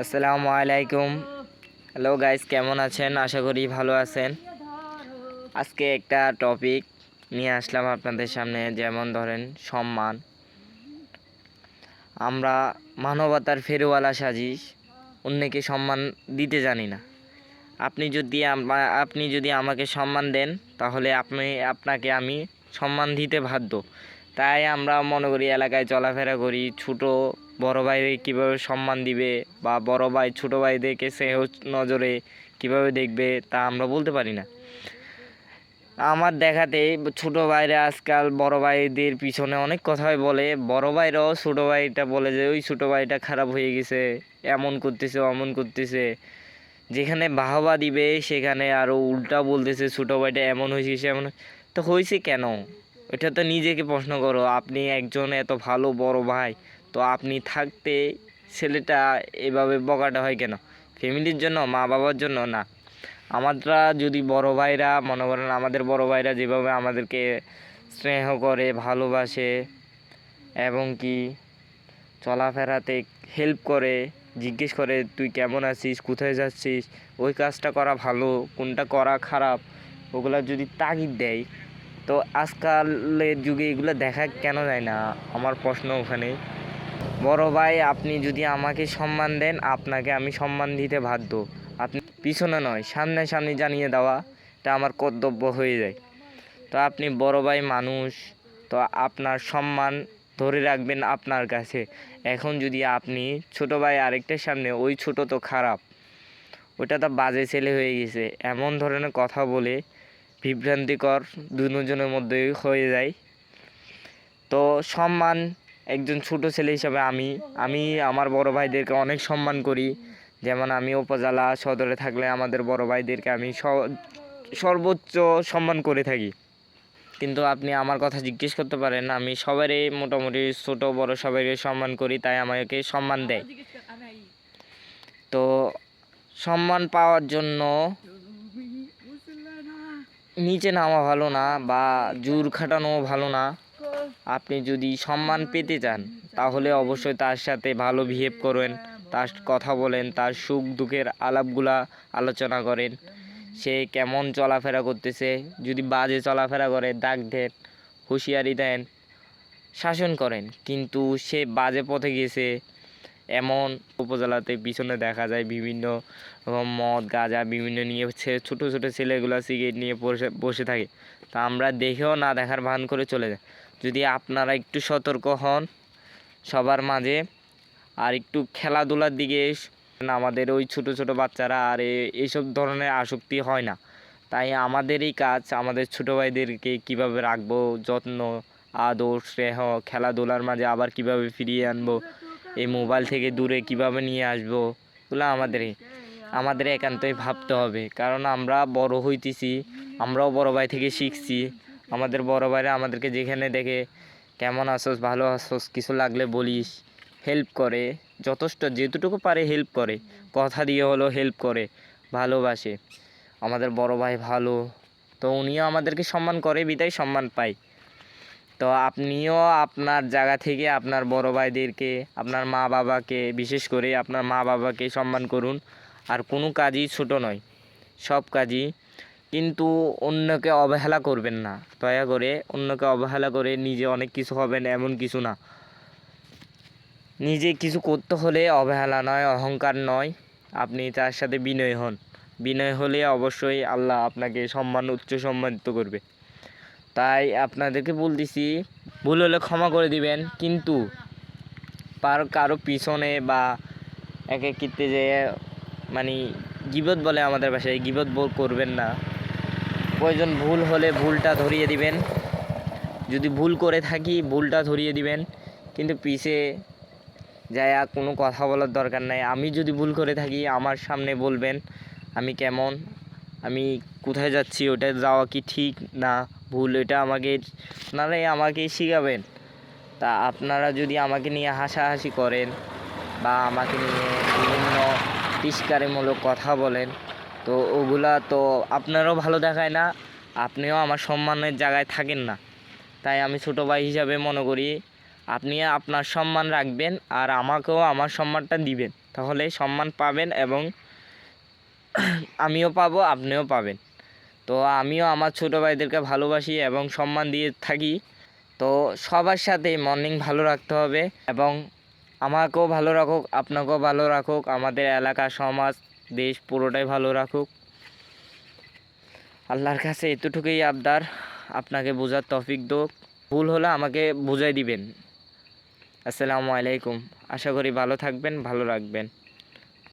আসসালামু আলাইকুম। Hello guys, কেমন আছেন? আশা করি ভালো আছেন। আজকে একটা টপিক নিয়ে আসলাম আপনাদের সামনে, যেমন ধরেন সম্মান। আমরা মানবতার ফেরিওয়ালা সাজি, অন্যকে সম্মান দিতে জানি না। আপনি যদি আমাকে সম্মান দেন, তাহলে আপনাকে আমি সম্মান দিতে বাধ্য। তাই আমরা মনে করি, এলাকায় চলাফেরা করি, ছোট বড় ভাইরে কীভাবে সম্মান দিবে বা বড় ভাই ছোট ভাইদেরকে সে নজরে কীভাবে দেখবে তা আমরা বলতে পারি না। আমার দেখাতে ছোট ভাইরা আজকাল বড় ভাইদের পিছনে অনেক কথাই বলে। বড় ভাইরাও ছোট ভাইটা বলে যে ওই ছোট ভাইটা খারাপ হয়ে গেছে, এমন করতেছে অমন করতেছে। যেখানে বাহবা দিবে সেখানে আরও উল্টা বলতেছে ছোট ভাইটা এমন হয়েছে এমন। তো হয়েছে কেন? এটা তো নিজেকে প্রশ্ন করো। আপনি একজন এত ভালো বড় ভাই, তো আপনি থাকতে ছেলেটা এভাবে বকাটা হয় কেন? ফ্যামিলির জন্য, মা বাবার জন্য না। আমরা যদি বড় ভাইরা মনে করেন, আমাদের বড় ভাইরা যেভাবে আমাদেরকে স্নেহ করে, ভালোবাসে এবং কি চলাফেরাতে হেল্প করে, জিজ্ঞেস করে তুই কেমন আছিস, কোথায় যাচ্ছিস, ওই কাজটা করা ভালো, কোনটা করা খারাপ, ওগুলা যদি তাগিদ দেয়, তো আজকালের যুগে এগুলো দেখা কেন যায় না? আমার প্রশ্ন ওখানে। বড় ভাই, আপনি যদি আমাকে সম্মান দেন, আপনাকে আমি সম্মান দিতে বাধ্য। আপনি পিছনে নয়, সামনাসামনি জানিয়ে দেওয়া এটা আমার কর্তব্য হয়ে যায়। তো আপনি বড় ভাই মানুষ, তো আপনার সম্মান ধরে রাখবেন আপনার কাছে। এখন যদি আপনি ছোট ভাই আরেকটার সামনে, ওই ছোট তো খারাপ, ওটা তো বাজে ছেলে হয়ে গেছে, এমন ধরনের কথা বলে বিভ্রান্তিকর দুজনের মধ্যে হয়ে যায়। তো সম্মান, একজন ছোট ছেলে হিসাবে আমি আমার বড় ভাইদেরকে অনেক সম্মান করি। যেমন আমি উপজেলা সদরে থাকলে আমাদের বড় ভাইদেরকে আমি সর্বোচ্চ সম্মান করে থাকি। কিন্তু আপনি আমার কথা জিজ্ঞেস করতে পারেন, আমি সবারই মোটামুটি ছোট বড় সবাইকে সম্মান করি, তাই আমাকে সম্মান দেয়। তো সম্মান পাওয়ার জন্য নিচে নামা ভালো না বা জোর খাটানো ভালো না। আপনি যদি সম্মান পেতে চান, তাহলে অবশ্যই তার সাথে ভালো বিহেভ করেন, তার কথা বলেন, তার সুখ দুঃখের আলাপগুলা আলোচনা করেন। সে কেমন চলাফেরা করতেছে, যদি বাজে চলাফেরা করে ডাক দেন, হুঁশিয়ারি দেন, শাসন করেন। কিন্তু সে বাজে পথে গেছে এমন, উপজেলাতে পিছনে দেখা যায় বিভিন্ন মদ গাঁজা বিভিন্ন নিয়ে ছোটো ছোটো ছেলেগুলো সিগারেট নিয়ে বসে থাকে। তা আমরা দেখেও না দেখার ভান করে চলে যাই। যদি আপনারা একটু সতর্ক হন সবার মাঝে, আর একটু খেলাধুলার দিকে, আমাদের ওই ছোট ছোট বাচ্চারা আর এইসব ধরনের আসক্তি হয় না। তাই আমাদেরই কাজ, আমাদের ছোটো ভাইদেরকে কীভাবে রাখবো, যত্ন আদর স্নেহ, খেলাধুলার মাঝে আবার কিভাবে ফিরিয়ে আনবো, এই মোবাইল থেকে দূরে কিভাবে নিয়ে আসবো, এগুলো আমাদের একান্তই ভাবতে হবে। কারণ আমরা বড় হইতেছি, আমরাও বড় ভাই থেকে শিখছি। আমাদের বড় ভাইরা আমাদেরকে যেখানে দেখে, কেমন আছোস, ভালো আছোস, কিছু লাগলে বলিস, হেল্প করে, যথেষ্ট যেটুকু পারে হেল্প করে, কথা দিয়ে হলো হেল্প করে, ভালোবাসে। আমাদের বড় ভাই ভালো, তো উনিও আমাদেরকে সম্মান করে, বিদায় সম্মান পাই। তো আপনিও আপনার জায়গা থেকে আপনার বড় ভাইদেরকে, আপনার মা বাবাকে, বিশেষ করে আপনার মা বাবাকে সম্মান করুন। আর কোনো কাজই ছোট নয়, সব কাজই। কিন্তু অন্যকে অবহেলা করবেন না, দয়া করে। অন্যকে অবহেলা করে নিজে অনেক কিছু হবেন এমন কিছু না। নিজে কিছু করতে হলে অবহেলা নয়, অহংকার নয়, আপনি তার সাথে বিনয় হন। বিনয় হলে অবশ্যই আল্লাহ আপনাকে উচ্চ সম্মানিত করবে। তাই আপনাদেরকে বলতেছি, ভুল হলে ক্ষমা করে দিবেন, কিন্তু কারো পিছনে বা একাকিত্বে যে মানে গীবত বলে আমাদের ভাষায়, গীবত করবেন না। প্রয়োজন ভুল হলে ভুলটা ধরিয়ে দিবেন, যদি ভুল করে থাকি ভুলটা ধরিয়ে দিবেন, কিন্তু পিছে যায় কোনো কথা বলার দরকার নাই। আমি যদি ভুল করে থাকি আমার সামনে বলবেন আমি কেমন, আমি কোথায় যাচ্ছি, ওটা যাওয়া কি ঠিক না ভুল, এটা আমাকে শিখাবেন। তা আপনারা যদি আমাকে নিয়ে হাসাহাসি করেন বা আমাকে নিয়ে বিভিন্ন তিরস্কারমূলক কথা বলেন, তো ওগুলা তো আপনারও ভালো দেখায় না, আপনিও আমার সম্মানের জায়গায় থাকেন না। তাই আমি ছোটো ভাই হিসাবে মনে করি আপনি আপনার সম্মান রাখবেন আর আমাকেও আমার সম্মানটা দিবেন, তাহলে সম্মান পাবেন এবং আমিও পাবো, আপনিও পাবেন। তো আমিও আমার ছোটো ভাইদেরকে ভালোবাসি এবং সম্মান দিয়ে থাকি। তো সবার সাথে মর্নিং ভালো রাখতে হবে এবং আমাকেও ভালো রাখুক, আপনাকেও ভালো রাখুক, আমাদের এলাকা, সমাজ, দেশ পুরোটাই ভালো রাখুক। আল্লাহর কাছে এতটুকুই আবদার, আপনাকে বোঝার তৌফিক দিক। ভুল হলে আমাকে বুঝাই দিবেন। আসসালামু আলাইকুম। আশা করি ভালো থাকবেন, ভালো রাখবেন।